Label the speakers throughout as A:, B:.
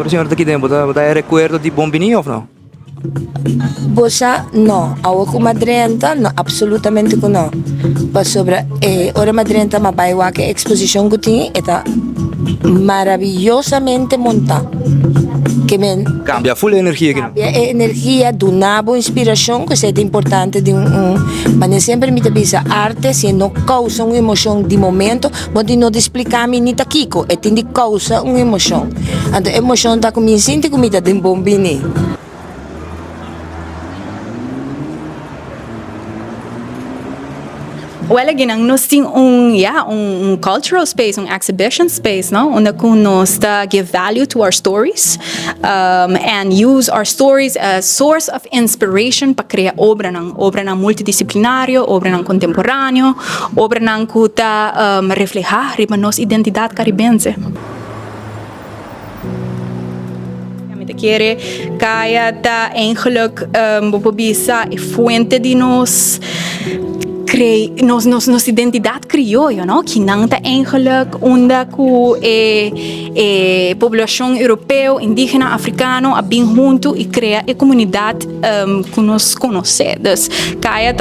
A: Agora a senhora está aqui dentro, botar recuerdo de Bombini ou não?
B: Bossa, no. Awa ko madrenta, no, absolutamente ko no. Pa sobra, ora madrenta mabaiwa que exposición que tiene está maravillosamente montada. Que men
A: Cambia full energia aqui.
B: cambia a energia do nabo inspiração, que é importante de mas sempre me avisa arte se não causa uma emoção de momento, mas de não explicar me nita kiko, é tem de causa uma emoção. Então a emoção tá com me sente comida de bombini.
C: Well, again, nós temos cultural space, exhibition space, no? Onde nós give value to our stories and use our stories as source of inspiration para criar obra ng multidisciplinario, obra ng contemporâneo, obra ng kuta reflejar riba nos identidad caribense. Quiere kaya ta eigenlijk bopobisa e fuente de nos identidade criolla, no? Que não está eigenlijk onda com a população europeia, indígena, africana, a bem junto e cria a comunidade que nós conhecemos. Que é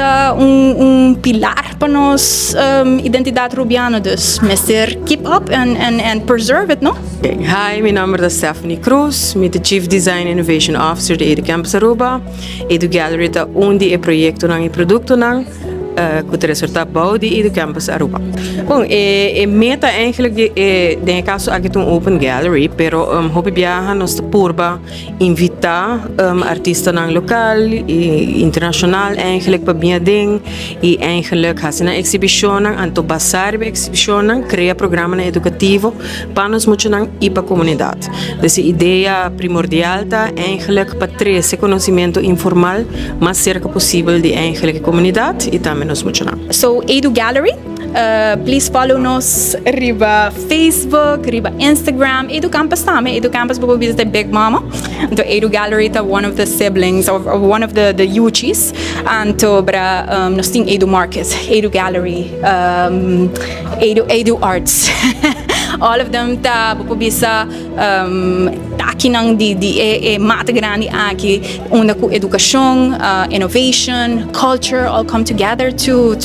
C: pilar para nos identidade rubiana, dus, Mr. Keep up and preserve it, no?
D: Okay. Hi, mijn naam is Stephanie Cruz, ik ben de Chief Design Innovation Officer de Edu Campus Aruba. Edu Gallery ta undi e proyecto nang e producto nang que resultado bouw die Edu Campus Aruba. Bom, meta eigenlijk de caso aqui um open gallery, pero hopi viaja nos purba invita artiesten nang lokaal e internacional eigenlijk pa bia ding e eigenlijk hasina exhibition nang anto basar be exhibition nang crea programa na educativo para nos muito nang ipa comunidade. Dessa ideia primordial tá eigenlijk para trazer conhecimento informal mais cerca possível de eigenlijk comunidade e também nos muito nang.
C: So, Edu Gallery. Please follow nos riba Facebook, riba Instagram. Edu Campus tame. Edu Campus bubu is the big mama. To Edu Gallery ta one of the siblings of one of the Yuchis. And to bra nos ting Edu Marcus, Edu Gallery, Edu Arts. All of them ta bubu bisa taki nang di mata grande aqui onde ku educação, innovation, culture all come together to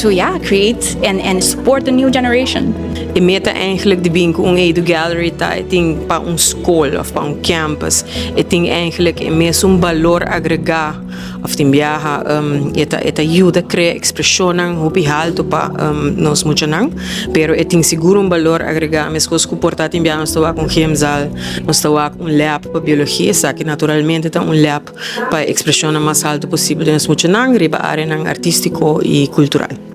C: create and support the new generation.
D: E meta eigenlijk de bingo Edu Gallery ta ting pa school of pa campus. Ting eigenlijk mesmo valor agregar of tim viaja eta ajuda crea expressão nang hopi alto pa nos muito nang, pero ting seguro valor agregar mes cos comportar tim viaja nos tawa com gemzal, nos tawa com lab pa biologia, sa que naturalmente tá lab pa expressão mais alto possível nos muito nang riba área nang artístico e cultural.